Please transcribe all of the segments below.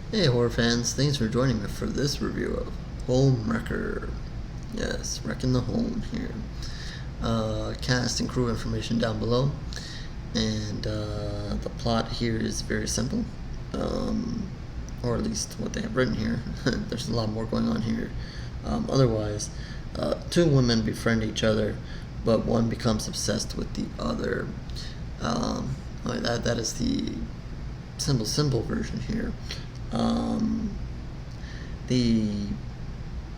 Hey, horror fans, thanks for joining me for this review of Homewrecker. Yes, wrecking the home here. Cast and crew information down below. And the plot here is very simple, or at least what they have written here. There's a lot more going on here. Otherwise, two women befriend each other, but one becomes obsessed with the other. That is the simple version here. Um, the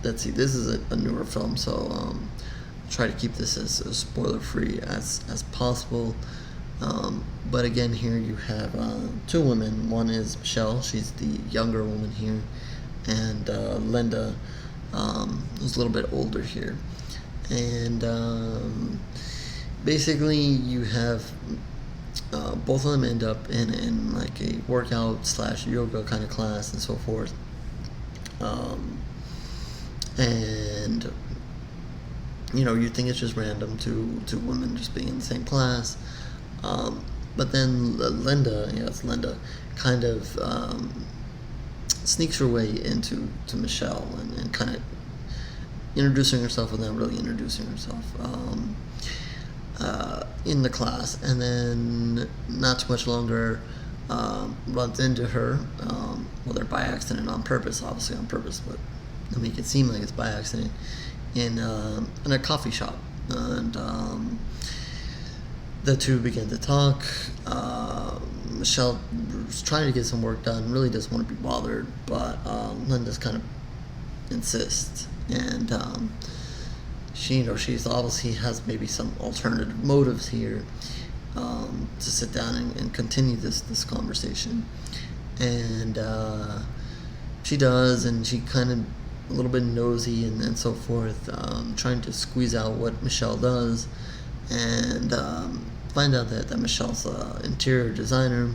let's see, this is a newer film, so try to keep this as spoiler free as possible. But again, here you have two women. One is Michelle, she's the younger woman here, and Linda, who's a little bit older here. And basically, you have both of them end up in like a workout slash yoga kind of class and so forth. And you think it's just random, two women just being in the same class. But then Linda, it's Linda, kind of sneaks her way into Michelle and kind of introducing herself without really introducing herself in the class. And then not too much longer, runs into her, whether by accident or on purpose, obviously on purpose, but they make it seem like it's by accident, in a coffee shop. And the two begin to talk. Michelle is trying to get some work done, really doesn't want to be bothered, but Linda's kind of insists. And she's obviously has maybe some alternative motives here, to sit down and continue this conversation. And she does, and she kind of a little bit nosy and so forth, trying to squeeze out what Michelle does, and find out that Michelle's an interior designer,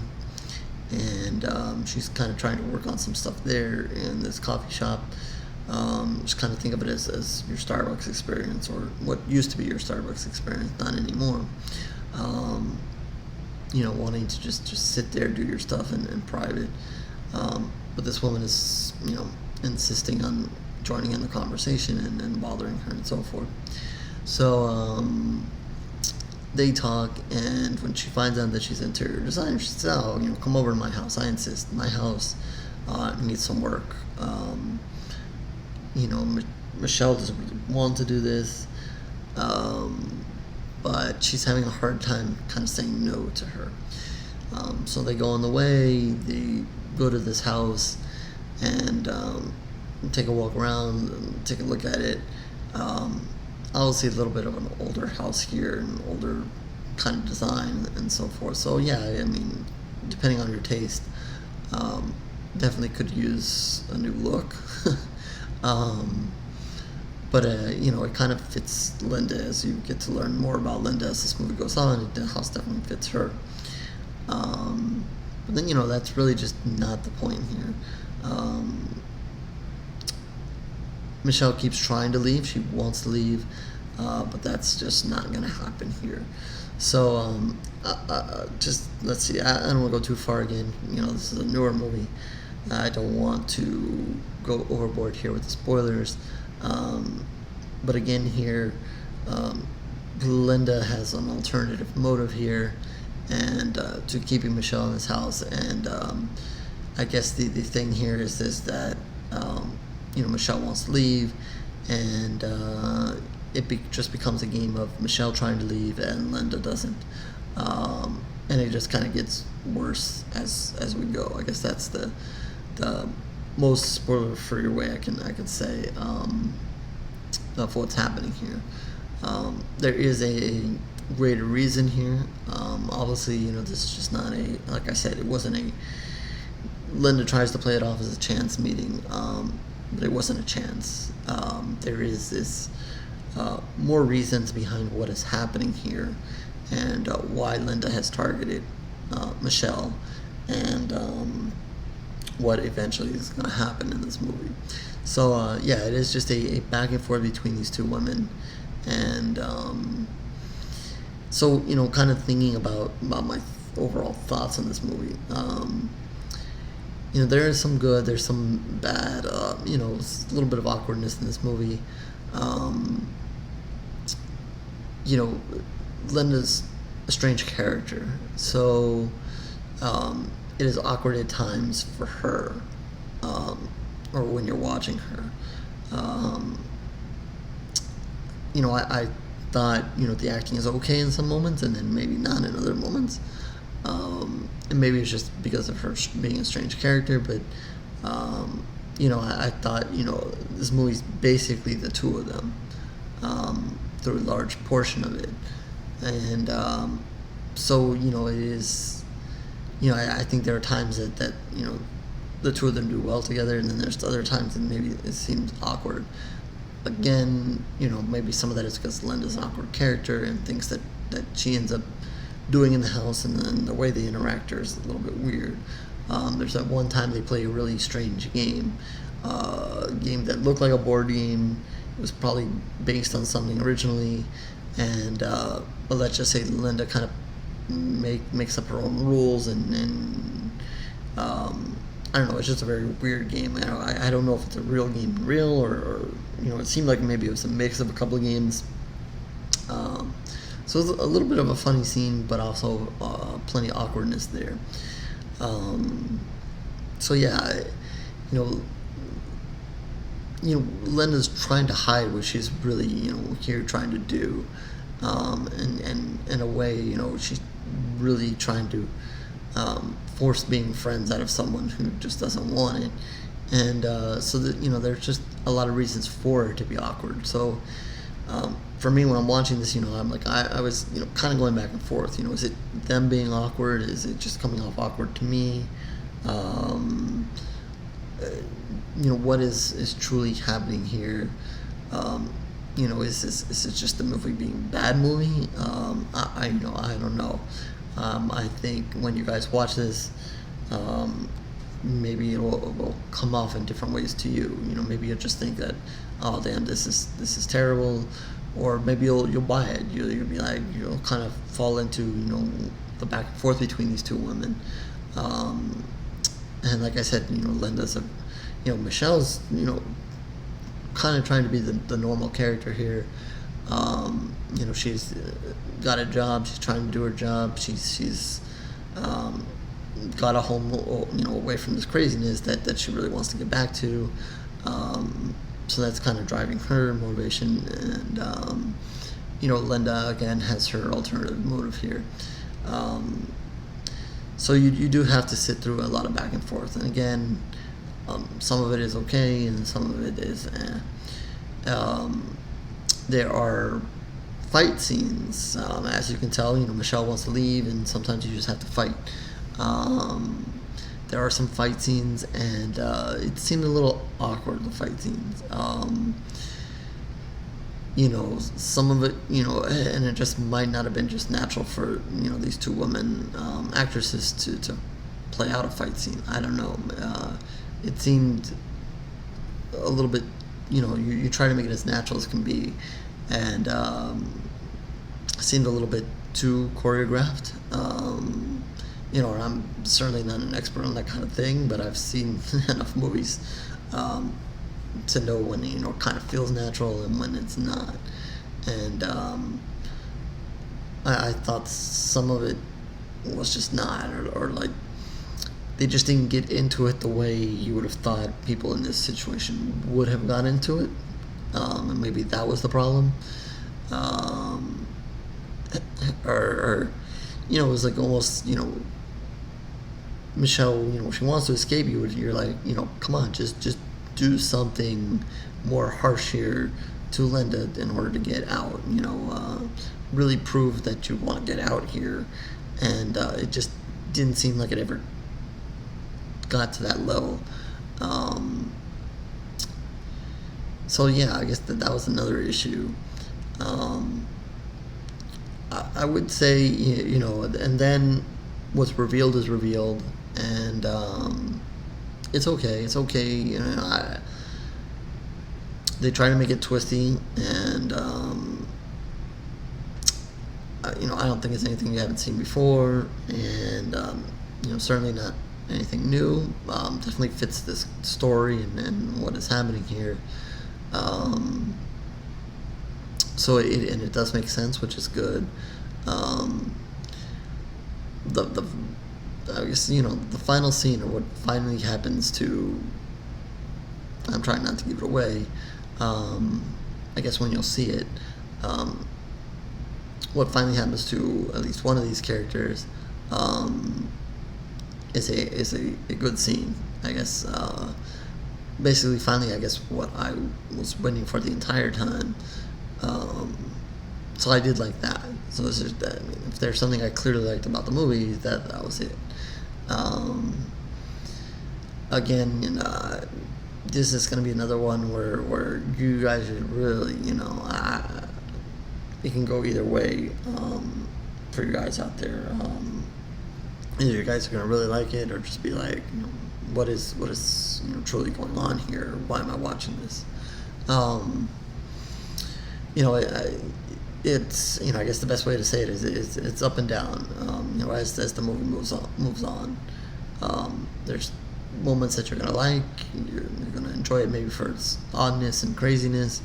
and she's kind of trying to work on some stuff there in this coffee shop. Just kind of think of it as your Starbucks experience, or what used to be your Starbucks experience, not anymore. Wanting to just sit there, do your stuff in private. But this woman is, insisting on joining in the conversation and bothering her and so forth. So they talk, and when she finds out that she's an interior designer, she says, "Oh, come over to my house. I insist. My house needs some work." Michelle doesn't really want to do this, but she's having a hard time kind of saying no to her. So they go on the way, they go to this house, and take a walk around, and take a look at it. Obviously, a little bit of an older house here, an older kind of design and so forth. So yeah, I mean, depending on your taste, definitely could use a new look. But it kind of fits Linda as you get to learn more about Linda as this movie goes on. The house definitely fits her. But then, that's really just not the point here. Michelle keeps trying to leave. She wants to leave, but that's just not going to happen here. So just, let's see. I don't want to go too far again. This is a newer movie. I don't want to go overboard here with the spoilers. But again here, Linda has an alternative motive here, and to keeping Michelle in his house. And I guess the thing here is this, that Michelle wants to leave, and it just becomes a game of Michelle trying to leave and Linda doesn't. And it just kind of gets worse as we go. I guess that's the most spoiler-free way I can say of what's happening here. There is a greater reason here. Obviously, this is just not like I said, it wasn't a. Linda tries to play it off as a chance meeting, but it wasn't a chance. There is this more reasons behind what is happening here, and why Linda has targeted Michelle, and what eventually is going to happen in this movie. So it is just a back and forth between these two women. And so kind of thinking about my overall thoughts on this movie, there is some good, there's some bad. It's a little bit of awkwardness in this movie. Um, you know, Linda's a strange character, so it is awkward at times for her, or when you're watching her. Um, I thought the acting is okay in some moments, and then maybe not in other moments. And maybe it's just because of her being a strange character, but I thought this movie's basically the two of them, through a large portion of it, and so it is. I think there are times that the two of them do well together, and then there's other times that maybe it seems awkward. Again, maybe some of that is because Linda's an awkward character and things that she ends up doing in the house, and then the way they interact is a little bit weird. There's that one time they play a really strange game, a game that looked like a board game. It was probably based on something originally, and but let's just say Linda kind of makes up her own rules, and I don't know. It's just a very weird game. I don't know if it's a real game, or it seemed like maybe it was a mix of a couple of games. So it was a little bit of a funny scene, but also plenty of awkwardness there. So yeah, Linda's trying to hide what she's really here trying to do, and in a way she's really trying to force being friends out of someone who just doesn't want it, and so that there's just a lot of reasons for her to be awkward. So for me, when I'm watching this, I'm like I was kind of going back and forth. Is it them being awkward? Is it just coming off awkward to me? What is truly happening here? Is this just the movie being a bad movie? I don't know. I think when you guys watch this, maybe it will come off in different ways to you. Maybe you'll just think that, oh damn, this is terrible, or maybe you'll buy it. You'll be like, you'll kind of fall into the back and forth between these two women. And like I said, Linda's Michelle's kind of trying to be the normal character here. She's got a job. She's trying to do her job. She's got a home, away from this craziness that she really wants to get back to. So that's kind of driving her motivation. And Linda again has her alternative motive here. So you do have to sit through a lot of back and forth. And again, some of it is okay, and some of it is there are fight scenes. As you can tell, Michelle wants to leave, and sometimes you just have to fight. There are some fight scenes, and it seemed a little awkward, the fight scenes. Some of it, and it just might not have been just natural for, these two women actresses to play out a fight scene. I don't know. It seemed a little bit, you try to make it as natural as can be, and seemed a little bit too choreographed. I'm certainly not an expert on that kind of thing, but I've seen enough movies to know when it kind of feels natural and when it's not. And I thought some of it was just not, or like they just didn't get into it the way you would have thought people in this situation would have got into it, and maybe that was the problem. Or it was like almost Michelle, she wants to escape you. You're like, come on, just do something more harsh here to Linda in order to get out. Really prove that you want to get out here, and it just didn't seem like it ever got to that level. So yeah, I guess that was another issue. I would say, and then what's revealed is revealed, and it's okay. It's okay. They try to make it twisty, and I don't think it's anything you haven't seen before, and certainly not anything new. Definitely fits this story and what is happening here. Um, so it does make sense, which is good. Um, the I guess the final scene, or what finally happens to. I'm trying not to give it away. I guess when you'll see it, um, what finally happens to at least one of these characters is a good scene. I guess basically finally, I guess what I was waiting for the entire time. Um, so I did like that. So it's just that. I mean, if there's something I clearly liked about the movie, that was it. Um, Again, this is going to be another one where you guys should really, it can go either way for you guys out there. Either you guys are going to really like it, or just be like, what is truly going on here? Why am I watching this? It's I guess the best way to say it is it's up and down. As the movie moves on. There's moments that you're gonna like. You're gonna enjoy it maybe for its oddness and craziness.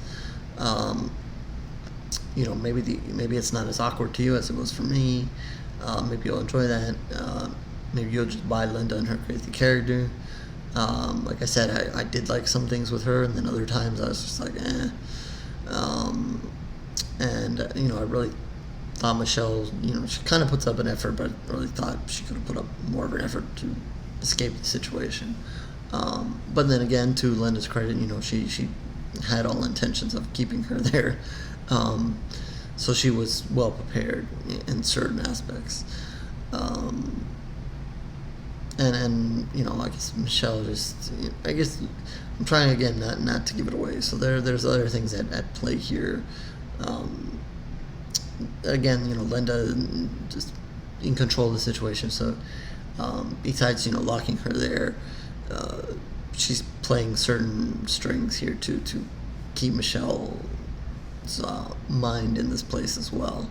Maybe it's not as awkward to you as it was for me. Maybe you'll enjoy that. Maybe you'll just buy Linda and her crazy character. Like I said, I did like some things with her, and then other times I was just like, eh. I really thought Michelle, she kind of puts up an effort, but I really thought she could have put up more of an effort to escape the situation. But then again, to Linda's credit, she had all intentions of keeping her there. So she was well prepared in certain aspects. I guess Michelle just, I guess I'm trying again not to give it away. So there's other things at play here. Again, Linda just in control of the situation. So besides, locking her there, she's playing certain strings here to keep Michelle's mind in this place as well,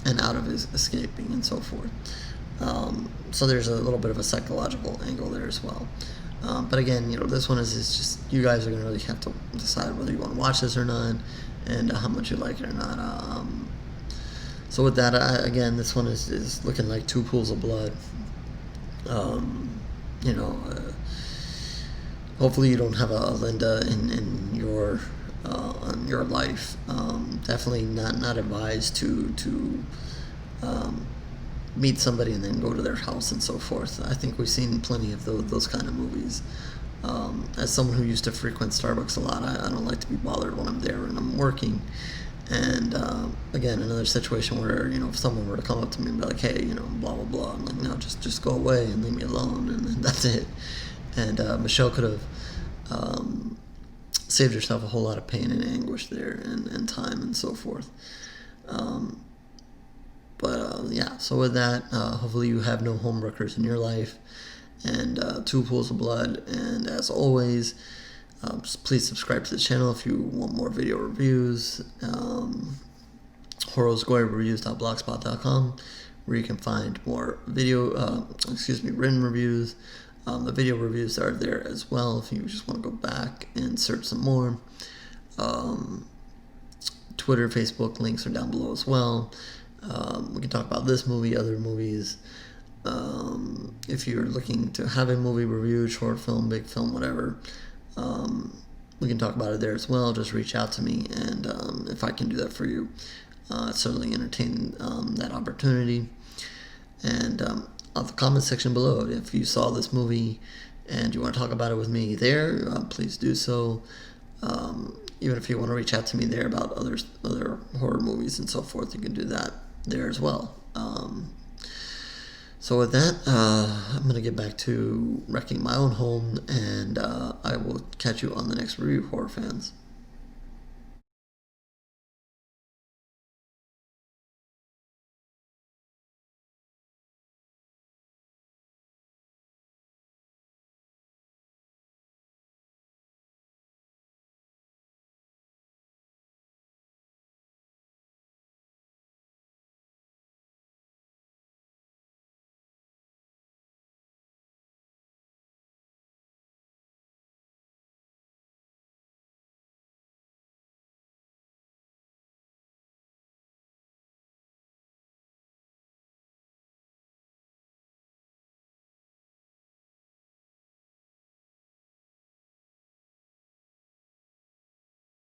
and out of his escaping and so forth. So there's a little bit of a psychological angle there as well. But again, this one is just, you guys are going to really have to decide whether you want to watch this or not, and how much you like it or not. So with that, again, this one is looking like two pools of blood. Hopefully you don't have a Linda in your life. Definitely not advised to meet somebody and then go to their house and so forth. I think we've seen plenty of those kind of movies. As someone who used to frequent Starbucks a lot, I don't like to be bothered when I'm there and I'm working. And again, another situation where if someone were to come up to me and be like, "Hey, blah blah blah," I'm like, "No, just go away and leave me alone," and that's it. And Michelle could have saved herself a whole lot of pain and anguish there, and time and so forth. Yeah, so with that, hopefully you have no homewreckers in your life, and two pools of blood. And as always, please subscribe to the channel if you want more video reviews. horosgoryreviews.blogspot.com, where you can find more written reviews. The video reviews are there as well if you just want to go back and search some more. Twitter, Facebook links are down below as well. We can talk about this movie, other movies. If you're looking to have a movie review, short film, big film, whatever, we can talk about it there as well. Just reach out to me, and if I can do that for you, certainly entertain that opportunity. And on the comment section below, if you saw this movie and you want to talk about it with me there, please do so. Even if you want to reach out to me there about other horror movies and so forth, you can do that there as well. So with that, I'm going to get back to wrecking my own home, and I will catch you on the next review, horror fans.